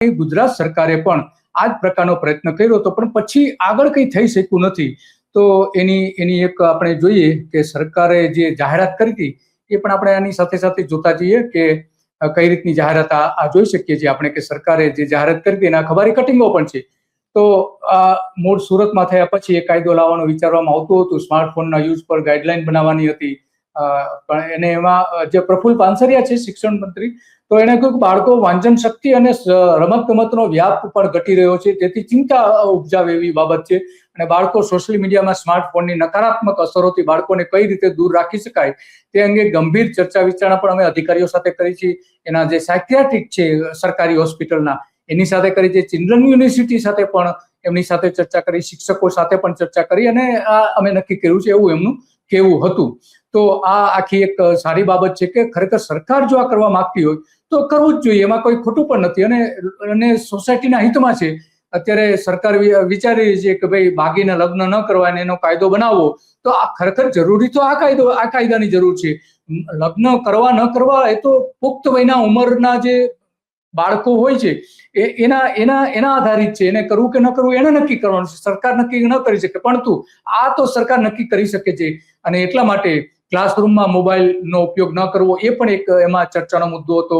ગુજરાત સરકારે પણ આ જ પ્રકારનો પ્રયત્ન કર્યો હતો, પણ પછી આગળ કંઈ થઈ શક્યું નથી. તો એની એક આપણે જોઈએ કે સરકારે જે જાહેરાત કરી હતી એ પણ આપણે આની સાથે સાથે જોતા જઈએ કે કઈ રીતની જાહેરાત આ જોઈ શકીએ છીએ આપણે કે સરકારે જે જાહેરાત કરી હતી એના ખબારી કટિંગો પણ છે. તો મૂળ સુરતમાં થયા પછી એ કાયદો લાવવાનું વિચારવામાં આવતું હતું, સ્માર્ટફોનના યુઝ પર ગાઈડલાઈન બનાવવાની હતી, પણ એને એમાં જે પ્રફુલ્લ પાનસરિયા છે શિક્ષણ મંત્રી, તો એને કહ્યું કે બાળકો વાંચન શક્તિ અને રમત ગમતનો વ્યાપ પણ ઘટી રહ્યો છે, તેથી ચિંતા ઉપજાવે એવી બાબત છે. અને બાળકો સોશિયલ મીડિયામાં સ્માર્ટફોનની નકારાત્મક અસરોથી બાળકોને કઈ રીતે દૂર રાખી શકાય તે અંગે ગંભીર ચર્ચા વિચારણા પણ અમે અધિકારીઓ સાથે કરી છે. એના જે સાયકિયાટ્રિક છે સરકારી હોસ્પિટલના એની સાથે કરી છે, ચિલ્ડ્રન યુનિવર્સિટી સાથે પણ એમની સાથે ચર્ચા કરી, શિક્ષકો સાથે પણ ચર્ચા કરી અને આ અમે નક્કી કર્યું છે એવું એમનું કહેવું હતું. તો આ આખી એક સારી બાબત છે કે ખરેખર સરકાર જો આ કરવા માંગતી હોય તો કરવું જ જોઈએ, એમાં કોઈ ખોટું પણ નથી અને સોસાયટીના હિતમાં છે. અત્યારે સરકાર વિચારી રહી છે કે ભાઈ બાગીના લગ્ન ન કરવા એનો કાયદો બનાવવો, તો આ ખરેખર જરૂરી તો આ કાયદાની જરૂર છે. લગ્ન કરવા ન કરવા એ તો પુખ્ત વયના ઉંમરના જે બાળકો હોય છે એના આધારિત છે. એને કરવું કે ન કરવું એને નક્કી કરવાનું છે, સરકાર નક્કી ન કરી શકે, પરંતુ આ તો સરકાર નક્કી કરી શકે છે. અને એટલા માટે ક્લાસરૂમમાં મોબાઈલનો ઉપયોગ ન કરવો એ પણ એક એમાં ચર્ચાનો મુદ્દો હતો.